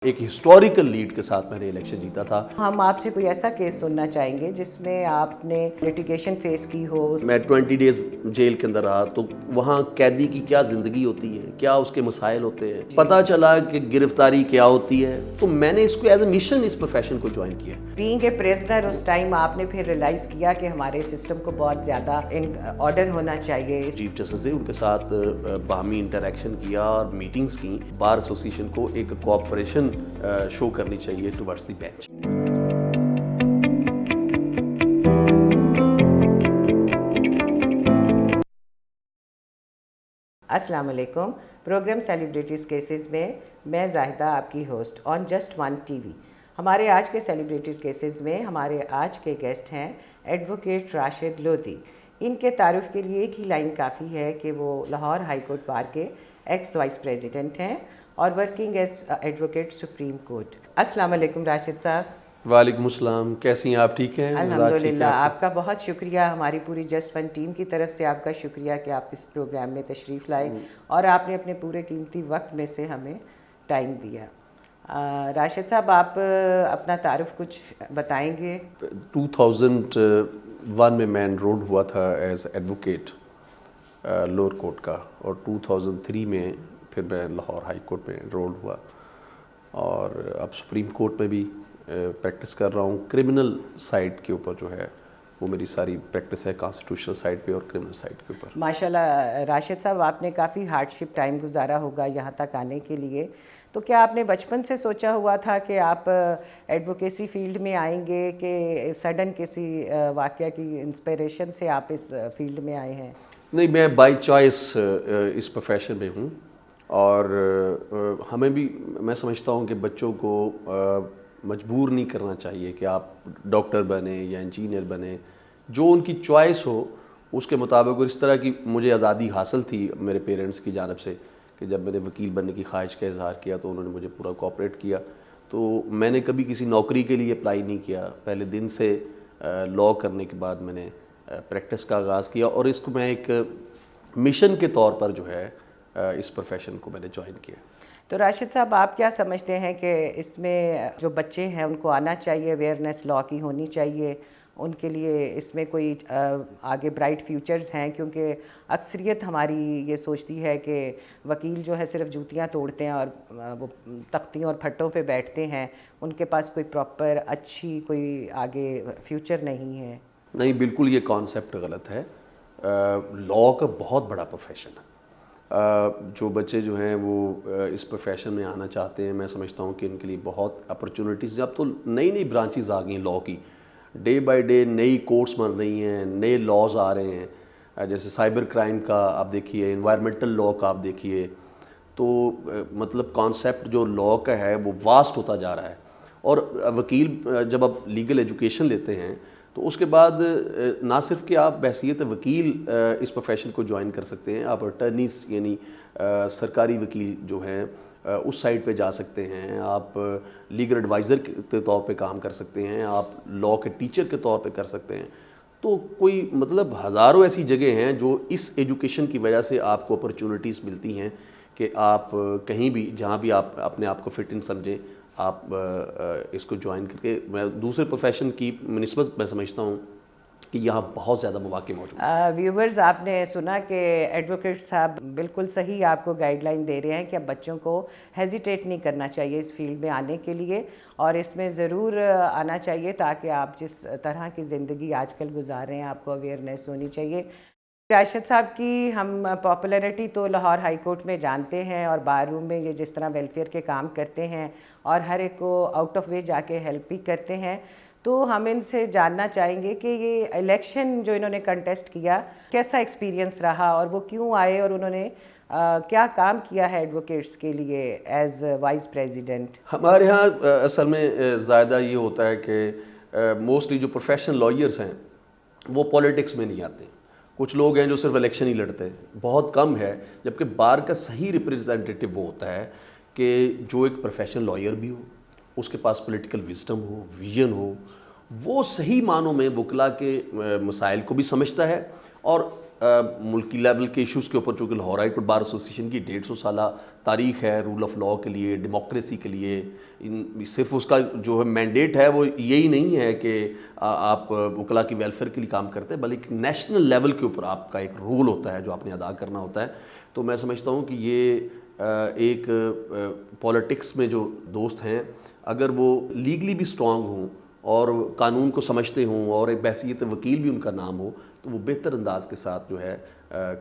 ایک historical lead کے ساتھ میں نے الیکشن جیتا تھا۔ ہم آپ سے کوئی ایسا کیس سننا چاہیں گے جس میں آپ نے لیٹیگیشن فیس کی ہو۔ میں 20 ڈیز جیل کے اندر رہا، تو وہاں قیدی کی کیا زندگی ہوتی ہے، کیا اس کے مسائل ہوتے ہیں، پتہ چلا کہ گرفتاری کیا ہوتی ہے، تو میں نے اس کو ایز اے مشن اس پروفیشن کو جوائن کیا۔ بینگ اے پریزنر اس ٹائم آپ نے پھر ریلائز کیا کہ ہمارے سسٹم کو بہت زیادہ آرڈر ہونا چاہیے۔ چیف جسٹس نے ان کے ساتھ باہمی انٹریکشن کیا اور میٹنگز کی۔ بار ایسوسیشن کو ایک کوآپریشن شو کرنی چاہیے ٹورڈز دی بینچ۔ السلام علیکم، پروگرام سیلیبریٹیز کیسز میں زاہدہ آپ کی host on just one T V. ہمارے آج کے سیلیبریٹیز کیسز میں ہمارے آج کے گیسٹ ہیں ایڈوکیٹ راشد لودھی۔ ان کے تعارف کے لیے ایک ہی لائن کافی ہے کہ وہ لاہور ہائی کورٹ بار کے ایکس وائس پریزیڈنٹ ہیں اور working as advocate supreme court. السلام علیکم راشد صاحب۔ وعلیکم السلام، کیسی ہیں آپ؟ ٹھیک ہیں؟ الحمدللہ، آپ کا بہت شکریہ، ہماری پوری جسٹ ون ٹیم کی طرف سے آپ کا شکریہ کہ آپ اس پروگرام میں تشریف لائے اور آپ نے اپنے پورے قیمتی وقت میں سے ہمیں ٹائم دیا۔ راشد صاحب، آپ اپنا تعارف کچھ بتائیں گے؟ 2001 میں انرولڈ ہوا تھا ایز ایڈوکیٹ لوور کورٹ کا، اور 2003 میں پھر میں لاہور ہائی کورٹ میں انرولڈ ہوا، اور اب سپریم کورٹ میں بھی پریکٹس کر رہا ہوں۔ کرمنل سائڈ کے اوپر جو ہے وہ میری ساری پریکٹس ہے، کانسٹیٹیوشنل سائڈ پہ اور کرمنل سائڈ کے اوپر۔ ماشاءاللہ راشد صاحب، آپ نے کافی ہارڈ شپ ٹائم گزارا ہوگا یہاں تک آنے کے لیے، تو کیا آپ نے بچپن سے سوچا ہوا تھا کہ آپ ایڈوکیسی فیلڈ میں آئیں گے، کہ سڈن کسی واقعہ کی انسپریشن سے آپ اس فیلڈ میں آئے ہیں؟ نہیں، میں بائی چوائس اس پروفیشن میں ہوں، اور ہمیں بھی، میں سمجھتا ہوں کہ بچوں کو مجبور نہیں کرنا چاہیے کہ آپ ڈاکٹر بنیں یا انجینئر بنیں، جو ان کی چوائس ہو اس کے مطابق۔ اور اس طرح کی مجھے آزادی حاصل تھی میرے پیرنٹس کی جانب سے کہ جب میں نے وکیل بننے کی خواہش کا اظہار کیا تو انہوں نے مجھے پورا کوآپریٹ کیا۔ تو میں نے کبھی کسی نوکری کے لیے اپلائی نہیں کیا، پہلے دن سے لاء کرنے کے بعد میں نے پریکٹس کا آغاز کیا، اور اس کو میں ایک مشن کے طور پر جو ہے اس پروفیشن کو میں نے جوائن کیا۔ تو راشد صاحب، آپ کیا سمجھتے ہیں کہ اس میں جو بچے ہیں ان کو آنا چاہیے، اویئرنیس لاء کی ہونی چاہیے، ان کے لیے اس میں کوئی آگے برائٹ فیوچرز ہیں؟ کیونکہ اکثریت ہماری یہ سوچتی ہے کہ وکیل جو ہے صرف جوتیاں توڑتے ہیں اور وہ تختیوں اور پھٹوں پہ بیٹھتے ہیں، ان کے پاس کوئی پراپر اچھی کوئی آگے فیوچر نہیں ہے۔ نہیں، بالکل یہ کانسیپٹ غلط ہے۔ لاء کا بہت بڑا پروفیشن ہے۔ جو بچے جو ہیں وہ اس پروفیشن میں آنا چاہتے ہیں، میں سمجھتا ہوں کہ ان کے لیے بہت اپرچونٹیز، اب تو نئی نئی برانچز آ گئی ہیں لاء کی، ڈے بائی ڈے نئی کورٹس بن رہی ہیں، نئے لاز آ رہے ہیں، جیسے سائبر کرائم کا آپ دیکھیے، انوائرمنٹل لاء کا آپ دیکھیے، تو مطلب کانسیپٹ جو لاء کا ہے وہ واسٹ ہوتا جا رہا ہے۔ اور وکیل جب آپ لیگل ایجوکیشن لیتے ہیں تو اس کے بعد نہ صرف کہ آپ بحیثیت وکیل اس پروفیشن کو جوائن کر سکتے ہیں، آپ اٹرنیز یعنی سرکاری وکیل جو ہیں اس سائٹ پہ جا سکتے ہیں، آپ لیگل ایڈوائزر کے طور پہ کام کر سکتے ہیں، آپ لاء کے ٹیچر کے طور پہ کر سکتے ہیں۔ تو کوئی مطلب ہزاروں ایسی جگہ ہیں جو اس ایجوکیشن کی وجہ سے آپ کو اپرچونٹیز ملتی ہیں کہ آپ کہیں بھی جہاں بھی آپ اپنے آپ کو فٹ ان سمجھیں، آپ اس کو جوائن کر کے، میں دوسرے پروفیشن کی نسبت میں سمجھتا ہوں کہ یہاں بہت زیادہ مواقع موجود ہیں۔ ویورز، آپ نے سنا کہ ایڈوکیٹ صاحب بالکل صحیح آپ کو گائیڈ لائن دے رہے ہیں کہ اب بچوں کو ہیزیٹیٹ نہیں کرنا چاہیے اس فیلڈ میں آنے کے لیے، اور اس میں ضرور آنا چاہیے تاکہ آپ جس طرح کی زندگی آج کل گزار رہے ہیں آپ کو اویئرنیس ہونی چاہیے۔ راشد صاحب کی ہم پاپولرٹی تو لاہور ہائی کورٹ میں جانتے ہیں، اور بار روم میں یہ جس طرح ویلفیئر کے کام کرتے ہیں اور ہر ایک کو آؤٹ آف وے جا کے ہیلپ بھی کرتے ہیں، تو ہم ان سے جاننا چاہیں گے کہ یہ الیکشن جو انہوں نے کنٹیسٹ کیا کیسا ایکسپیرینس رہا، اور وہ کیوں آئے، اور انہوں نے کیا کام کیا ہے ایڈوکیٹس کے لیے ایز وائس پریزیڈنٹ؟ ہمارے ہاں اصل میں زیادہ یہ ہوتا ہے کہ موسٹلی جو پروفیشنل لائرز ہیں وہ پولیٹکس میں نہیں آتے۔ کچھ لوگ ہیں جو صرف الیکشن ہی لڑتے ہیں، بہت کم ہے، جبکہ بار کا صحیح ریپرزینٹیٹو وہ ہوتا ہے کہ جو ایک پروفیشنل لائر بھی ہو، اس کے پاس پولیٹیکل وزڈم ہو، ویژن ہو، وہ صحیح معنوں میں وکلا کے مسائل کو بھی سمجھتا ہے، اور ملکی لیول کے ایشوز کے اوپر، چونکہ Lahore high court bar association کی 150 سالہ تاریخ ہے رول آف لاء کے لیے، ڈیموکریسی کے لیے، صرف اس کا جو ہے مینڈیٹ ہے وہ یہی نہیں ہے کہ آپ وکلاء کی ویلفیئر کے لیے کام کرتے ہیں، بلکہ نیشنل لیول کے اوپر آپ کا ایک رول ہوتا ہے جو آپ نے ادا کرنا ہوتا ہے. تو میں سمجھتا ہوں کہ یہ ایک پولیٹکس میں جو دوست ہیں اگر وہ لیگلی بھی اسٹرانگ ہوں اور قانون کو سمجھتے ہوں اور ایک بحیثیت وکیل بھی ان کا نام ہو تو وہ بہتر انداز کے ساتھ جو ہے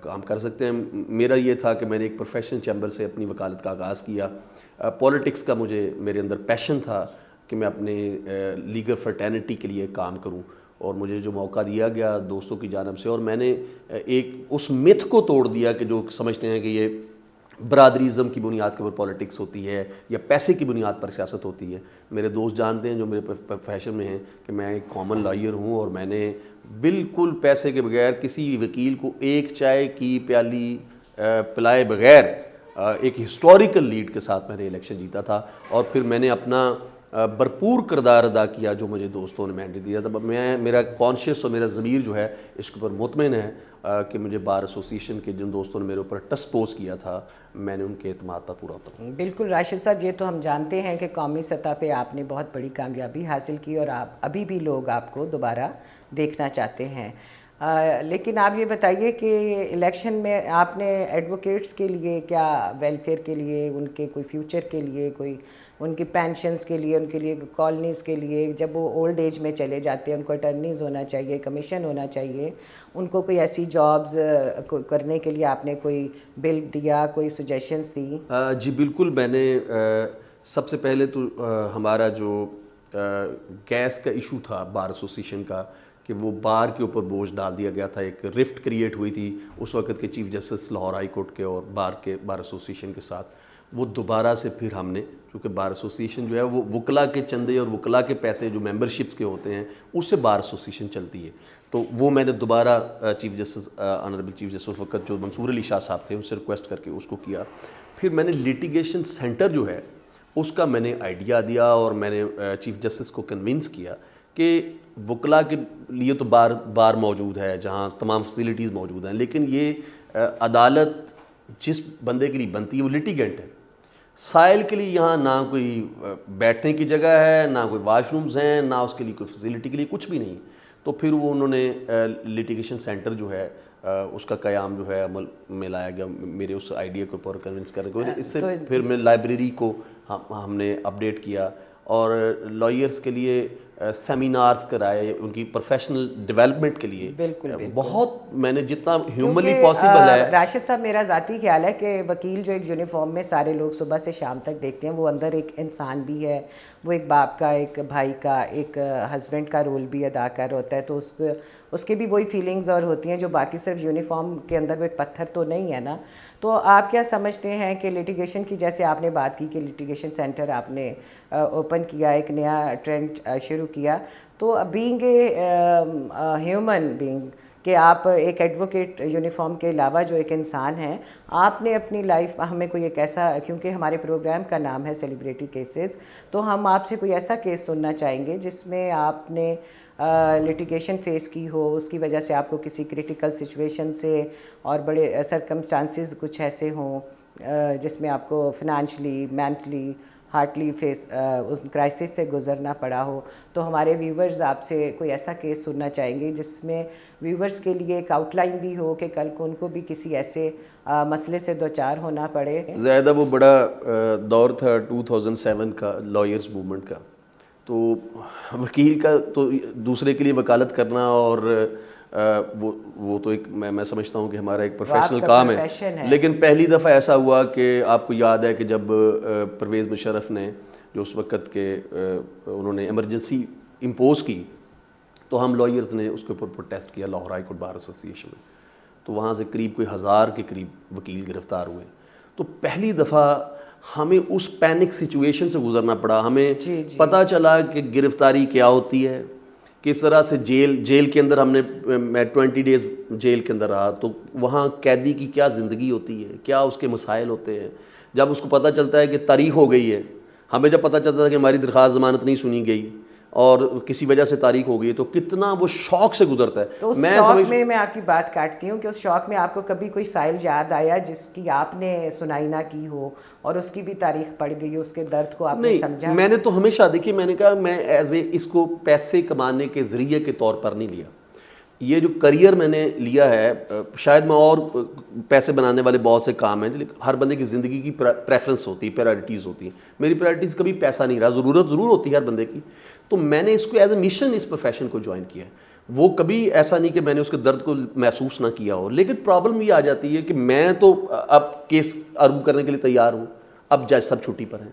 کام کر سکتے ہیں. میرا یہ تھا کہ میں نے ایک پروفیشنل چیمبر سے اپنی وکالت کا آغاز کیا. پولیٹکس کا میرے اندر پیشن تھا کہ میں اپنے لیگل فرٹرنٹی کے لیے کام کروں، اور مجھے جو موقع دیا گیا دوستوں کی جانب سے، اور میں نے ایک اس متھ کو توڑ دیا کہ جو سمجھتے ہیں کہ یہ برادریزم کی بنیاد کے اوپر پولیٹکس ہوتی ہے یا پیسے کی بنیاد پر سیاست ہوتی ہے. میرے دوست جانتے ہیں جو میرے پروفیشن میں ہیں کہ میں ایک کامن لائر ہوں، اور میں نے بالکل پیسے کے بغیر کسی وکیل کو ایک چائے کی پیالی پلائے بغیر ایک ہسٹوریکل لیڈ کے ساتھ میں نے الیکشن جیتا تھا، اور پھر میں نے اپنا بھرپور کردار ادا کیا جو مجھے دوستوں نے مینڈیٹ دیا تھا. میرا کانشیس اور میرا ضمیر جو ہے اس کے اوپر مطمئن ہے کہ مجھے بار ایسوسیشن کے جن دوستوں نے میرے اوپر ٹسٹ پوز کیا تھا میں نے ان کے اعتماد پر پورا اترا. بالکل راشد صاحب، یہ تو ہم جانتے ہیں کہ قومی سطح پہ آپ نے بہت بڑی کامیابی حاصل کی اور آپ ابھی بھی لوگ آپ کو دوبارہ دیکھنا چاہتے ہیں. لیکن آپ یہ بتائیے کہ الیکشن میں آپ نے ایڈوکیٹس کے لیے کیا ویلفیئر کے لیے، ان کے کوئی فیوچر کے لیے، کوئی ان کی پینشنز کے لیے، ان کے لیے کالونیز کے لیے، جب وہ اولڈ ایج میں چلے جاتے ہیں ان کو اٹرنیز ہونا چاہیے، کمیشن ہونا چاہیے، ان کو کوئی ایسی جابز کرنے کے لیے آپ نے کوئی بل دیا، کوئی سجیشنز دی؟ جی بالکل. میں نے سب سے پہلے تو ہمارا جو گیس کا ایشو تھا بار ایسوسیشن کا کہ وہ بار کے اوپر بوجھ ڈال دیا گیا تھا، ایک رفٹ کریٹ ہوئی تھی اس وقت کے chief justice Lahore high court کے اور بار ایسوسیشن کے ساتھ. وہ دوبارہ سے پھر ہم نے، کیونکہ بار ایسوسیشن جو ہے وہ وکلاء کے چندے اور وکلاء کے پیسے جو ممبرشپس کے ہوتے ہیں اس سے بار ایسوسیشن چلتی ہے، تو وہ میں نے دوبارہ chief justice honourable chief justice اس وقت جو منصور علی شاہ صاحب تھے ان سے ریکویسٹ کر کے اس کو کیا. پھر میں نے لیٹیگیشن سینٹر جو ہے اس کا میں نے آئیڈیا دیا اور میں نے چیف جسٹس کو کنونس کیا کہ وکلاء کے لیے تو بار موجود ہے جہاں تمام فیسیلیٹیز موجود ہیں، لیکن یہ عدالت جس بندے کے لیے بنتی ہے وہ لیٹیگنٹ ہے. سائل کے لیے یہاں نہ کوئی بیٹھنے کی جگہ ہے، نہ کوئی واش رومز ہیں، نہ اس کے لیے کوئی فیسیلیٹی کے لیے کچھ بھی نہیں. تو پھر وہ انہوں نے لیٹیگیشن سینٹر جو ہے اس کا قیام جو ہے عمل میں لایا گیا میرے اس آئیڈیا کو اوپر کنونس کرنے کو. اس سے پھر میں لائبریری کو ہم نے اپڈیٹ کیا اور لائرس کے لیے سیمینارز کرائے ان کی پروفیشنل ڈیولپمنٹ کے لیے. بالکل بہت میں نے جتنا ہیومنلی پاسبل ہے. راشد صاحب، میرا ذاتی خیال ہے کہ وکیل جو ایک یونیفارم میں سارے لوگ صبح سے شام تک دیکھتے ہیں، وہ اندر ایک انسان بھی ہے، وہ ایک باپ کا، ایک بھائی کا، ایک ہسبینڈ کا رول بھی ادا کر ہوتا ہے، تو اس کے بھی وہی فیلنگز اور ہوتی ہیں جو باقی صرف یونیفارم کے اندر وہ ایک پتھر تو نہیں ہے نا. تو آپ کیا سمجھتے ہیں کہ لیٹیگیشن کی، جیسے آپ نے بات کی کہ لیٹیگیشن سینٹر آپ نے اوپن کیا، ایک نیا ٹرینڈ شروع کیا، تو بینگ اے ہیومن بینگ کہ آپ ایک ایڈوکیٹ یونیفارم کے علاوہ جو ایک انسان ہیں، آپ نے اپنی لائف ہمیں کوئی ایک ایسا، کیونکہ ہمارے پروگرام کا نام ہے سیلیبریٹی کیسز، تو ہم آپ سے کوئی ایسا کیس سننا چاہیں گے جس میں آپ نے لیٹیگیشن فیس کی ہو، اس کی وجہ سے آپ کو کسی کرٹیکل سچویشن سے اور بڑے سرکمسٹانسز کچھ ایسے ہوں جس میں آپ کو فنانشلی، مینٹلی، ہارٹلی اس کرائسس سے گزرنا پڑا ہو. تو ہمارے ویورز آپ سے کوئی ایسا کیس سننا چاہیں گے جس میں ویورز کے لیے ایک آؤٹ لائن بھی ہو کہ کل کو ان کو بھی کسی ایسے مسئلے سے دوچار ہونا پڑے. زیادہ وہ بڑا دور تھا 2007 کا لائرز موومنٹ کا، تو وکیل کا تو دوسرے کے لیے وکالت کرنا اور وہ تو ایک میں سمجھتا ہوں کہ ہمارا ایک پروفیشنل کام ہے. لیکن پہلی دفعہ ایسا ہوا کہ آپ کو یاد ہے کہ جب پرویز مشرف نے جو اس وقت کے انہوں نے ایمرجنسی امپوز کی تو ہم لائرز نے اس کے اوپر پروٹیسٹ کیا Lahore high court bar association میں. تو وہاں سے قریب کوئی 1000 کے قریب وکیل گرفتار ہوئے. تو پہلی دفعہ ہمیں اس پینک سچویشن سے گزرنا پڑا. ہمیں پتہ چلا کہ گرفتاری کیا ہوتی ہے، کس طرح سے جیل کے اندر میں 20 ڈیز جیل کے اندر رہا، تو وہاں قیدی کی کیا زندگی ہوتی ہے، کیا اس کے مسائل ہوتے ہیں. جب اس کو پتہ چلتا ہے کہ تاریخ ہو گئی ہے، ہمیں جب پتہ چلتا ہے کہ ہماری درخواست ضمانت نہیں سنی گئی اور کسی وجہ سے تاریخ ہو گئی تو کتنا وہ شوق سے گزرتا ہے. تو اس شوق میں آپ کی بات کاٹتی ہوں کہ اس شوق میں آپ کو کبھی کوئی سائل یاد آیا جس کی آپ نے سنائی نہ کی ہو اور اس کی بھی تاریخ پڑ گئی ہو, اس کے درد کو آپ نے سمجھا؟ میں نے تو ہمیشہ دیکھیے, میں نے کہا میں ایز اے اس کو پیسے کمانے کے ذریعے کے طور پر نہیں لیا. یہ جو کریئر میں نے لیا ہے, شاید میں اور پیسے بنانے والے بہت سے کام ہیں, لیکن ہر بندے کی زندگی کی پریفرنس ہوتی ہے, پرائرٹیز ہوتی ہیں. میری پرائرٹیز کبھی پیسہ نہیں رہا, ضرورت ضرور ہوتی ہے ہر بندے کی. تو میں نے اس کو ایز اے مشن اس پروفیشن کو جوائن کیا ہے. وہ کبھی ایسا نہیں کہ میں نے اس کے درد کو محسوس نہ کیا ہو, لیکن پرابلم یہ آ جاتی ہے کہ میں تو اب کیس آرگو کرنے کے لیے تیار ہوں, اب جج صاحب چھٹی پر ہیں,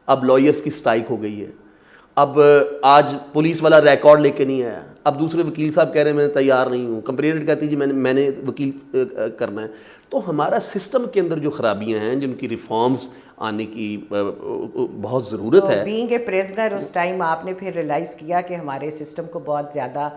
اب لائرس کی اسٹرائک ہو گئی ہے, اب آج پولیس والا ریکارڈ لے کے نہیں آیا, اب دوسرے وکیل صاحب کہہ رہے ہیں میں تیار نہیں ہوں, کمپلینٹ کہتی جی میں نے وکیل کرنا ہے. تو ہمارا سسٹم کے اندر جو خرابیاں ہیں جن کی ریفارمز آنے کی بہت ضرورت ہے. بینگ اے پریزنر اس ٹائم آپ نے پھر ریلائز کیا کہ ہمارے سسٹم کو بہت زیادہ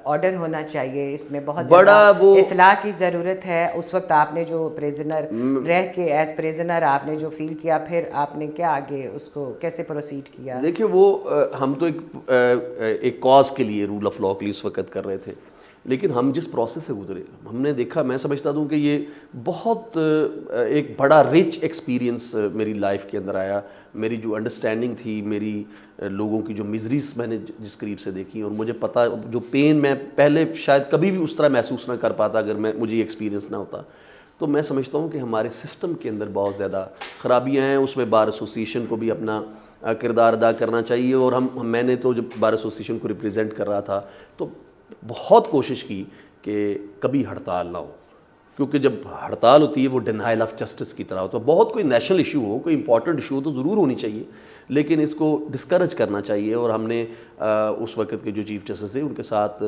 آرڈر ہونا چاہیے, اس میں بہت زیادہ اصلاح کی ضرورت ہے. اس وقت آپ نے جو پریزنر رہ کے ایز پریزنر آپ نے جو فیل کیا, پھر آپ نے کیا آگے اس کو کیسے پروسیڈ کیا؟ دیکھیے وہ ہم تو ایک کاز کے لیے, رول آف لاء کے لیے اس وقت کر رہے تھے, لیکن ہم جس پروسیس سے گزرے ہم نے دیکھا, میں سمجھتا ہوں کہ یہ بہت ایک بڑا رچ ایکسپیرینس میری لائف کے اندر آیا. میری جو انڈرسٹینڈنگ تھی, میری لوگوں کی جو میزریز میں نے جس قریب سے دیکھی, اور مجھے پتا جو پین میں پہلے شاید کبھی بھی اس طرح محسوس نہ کر پاتا اگر مجھے یہ ایکسپیرینس نہ ہوتا. تو میں سمجھتا ہوں کہ ہمارے سسٹم کے اندر بہت زیادہ خرابیاں ہیں. اس میں بار ایسوسیشن کو بھی اپنا کردار ادا کرنا چاہیے, اور میں نے تو جب بار ایسوسیشن کو ریپرزینٹ کر رہا تھا تو بہت کوشش کی کہ کبھی ہڑتال نہ ہو, کیونکہ جب ہڑتال ہوتی ہے وہ ڈینائل آف جسٹس کی طرح ہوتا ہے. بہت کوئی نیشنل ایشو ہو, کوئی امپورٹنٹ ایشو ہو تو ضرور ہونی چاہیے, لیکن اس کو ڈسکریج کرنا چاہیے. اور ہم نے اس وقت کے جو چیف جسٹس تھے ان کے ساتھ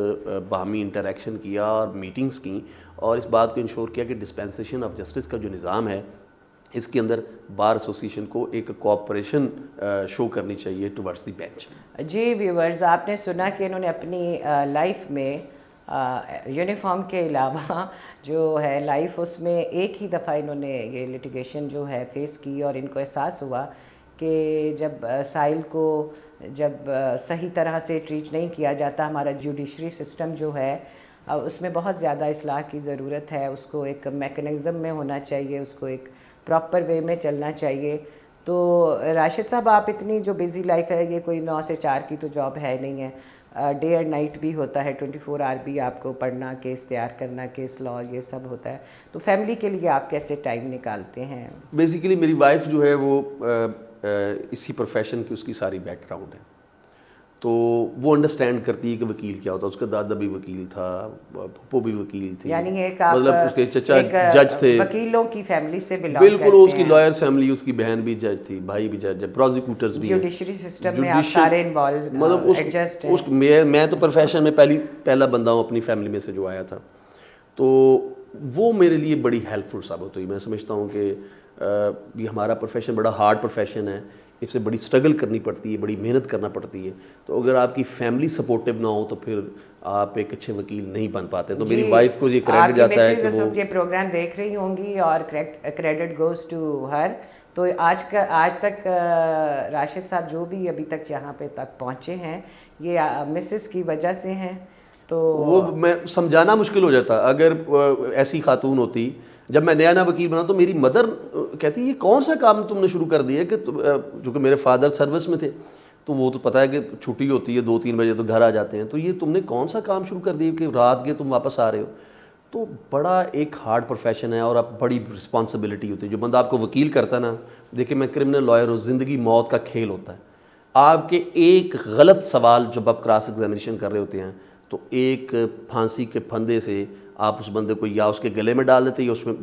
باہمی انٹریکشن کیا اور میٹنگز کیں, اور اس بات کو انشور کیا کہ ڈسپینسیشن آف جسٹس کا جو نظام ہے اس کے اندر بار ایسوسیشن کو ایک کوآپریشن شو کرنی چاہیے ٹورڈز دی بینچ. جی ویورز, آپ نے سنا کہ انہوں نے اپنی لائف میں یونیفارم کے علاوہ جو ہے لائف, اس میں ایک ہی دفعہ انہوں نے یہ لٹیگیشن جو ہے فیس کی, اور ان کو احساس ہوا کہ جب سائل کو جب صحیح طرح سے ٹریٹ نہیں کیا جاتا, ہمارا جوڈیشری سسٹم جو ہے اس میں بہت زیادہ اصلاح کی ضرورت ہے. اس کو ایک میکنزم میں ہونا چاہیے, اس کو ایک پراپر وے میں چلنا چاہیے. تو راشد صاحب, آپ اتنی جو بزی لائف ہے, یہ کوئی 9 سے 4 کی تو جاب ہے نہیں ہے, ڈے اینڈ نائٹ بھی ہوتا ہے, 24 آور بھی آپ کو پڑھنا, کیس تیار کرنا, کیس لاء, یہ سب ہوتا ہے. تو فیملی کے لیے آپ کیسے ٹائم نکالتے ہیں؟ بیسیکلی میری وائف جو ہے وہ اسی پروفیشن کی اس کی ساری بیک گراؤنڈ ہے, تو وہ انڈرسٹینڈ کرتی ہے کہ وکیل کیا ہوتا ہے. اس کا دادا بھی وکیل تھا, پھپھو بھی وکیل تھی, یعنی ایک مطلب اس کے چچا جج تھے, وکیلوں کی فیملی سے بلانگ کرتے ہیں. بالکل, اس کی لائر فیملی, اس کی بہن بھی جج تھی, بھائی بھی جج ہے, پروزیکیوٹرز بھی ہیں, جوڈیشری سسٹم میں آپ سارے انوالو, مطلب ایڈجسٹ ہیں. میں تو پروفیشن میں پہلا بندہ ہوں اپنی فیملی میں سے جو آیا تھا. تو وہ میرے لیے بڑی ہیلپ فل ثابت ہوئی. میں سمجھتا ہوں کہ یہ ہمارا پروفیشن بڑا ہارڈ پروفیشن ہے, اس سے بڑی سٹرگل کرنی پڑتی ہے, بڑی محنت کرنا پڑتی ہے. تو اگر آپ کی فیملی سپورٹیو نہ ہو تو پھر آپ ایک اچھے وکیل نہیں بن پاتے. تو میری وائف کو یہ کریڈٹ جاتا ہے کہ وہ یہ پروگرام دیکھ رہی ہوں گی, اور کریڈٹ گوز ٹو ہر. تو آج تک راشد صاحب جو بھی ابھی تک یہاں پہ تک پہنچے ہیں, یہ مسز کی وجہ سے ہیں. تو وہ میں سمجھانا مشکل ہو جاتا. اگر ایسی خاتون ہوتی, جب میں نیا وکیل بنا تو میری مدر کہتی یہ کون سا کام تم نے شروع کر دیا, کہ چونکہ میرے فادر سروس میں تھے تو وہ تو پتہ ہے کہ چھٹی ہوتی ہے 2-3 بجے تو گھر آ جاتے ہیں, تو یہ تم نے کون سا کام شروع کر دیا کہ رات کے تم واپس آ رہے ہو. تو بڑا ایک ہارڈ پروفیشن ہے, اور اب بڑی رسپانسبلٹی ہوتی ہے. جو بندہ آپ کو وکیل کرتا ہے نا, دیکھیں میں کرمنل لائر ہوں, زندگی موت کا کھیل ہوتا ہے. آپ کے ایک غلط سوال جب آپ کراس ایگزامینیشن کر رہے ہوتے ہیں تو ایک پھانسی کے پھندے سے آپ اس بندے کو یا اس کے گلے میں ڈال دیتے ہیں یا اس میں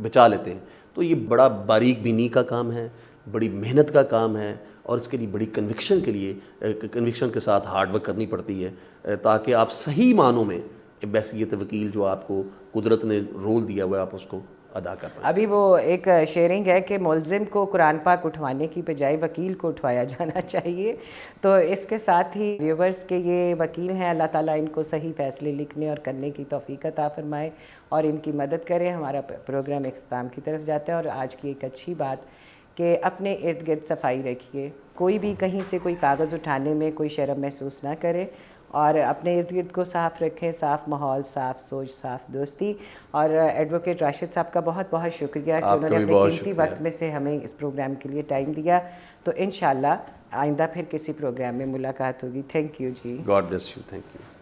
بچا لیتے ہیں. تو یہ بڑا باریک بینی کا کام ہے, بڑی محنت کا کام ہے, اور اس کے لیے بڑی کنوکشن کے ساتھ ہارڈ ورک کرنی پڑتی ہے, تاکہ آپ صحیح معنوں میں بحیثیت وکیل جو آپ کو قدرت نے رول دیا ہوا ہے آپ اس کو ادا کر پائیں. ابھی وہ ایک شیئرنگ ہے کہ ملزم کو قرآن پاک اٹھوانے کی بجائے وکیل کو اٹھوایا جانا چاہیے. تو اس کے ساتھ ہی ویورز کے یہ وکیل ہیں, اللہ تعالیٰ ان کو صحیح فیصلے لکھنے اور کرنے کی توفیق عطا فرمائے اور ان کی مدد کرے. ہمارا پروگرام اختتام کی طرف جاتا ہے, اور آج کی ایک اچھی بات کہ اپنے ارد گرد صفائی رکھیے, کوئی بھی کہیں سے کوئی کاغذ اٹھانے میں کوئی شرم محسوس نہ کرے اور اپنے ارد گرد کو صاف رکھیں, صاف ماحول, صاف سوچ, صاف دوستی. اور ایڈوکیٹ راشد صاحب کا بہت بہت شکریہ کہ انہوں نے اپنے قیمتی وقت میں سے ہمیں اس پروگرام کے لیے ٹائم دیا. تو انشاءاللہ آئندہ پھر کسی پروگرام میں ملاقات ہوگی. تھینک یو جی. God bless you. Thank you.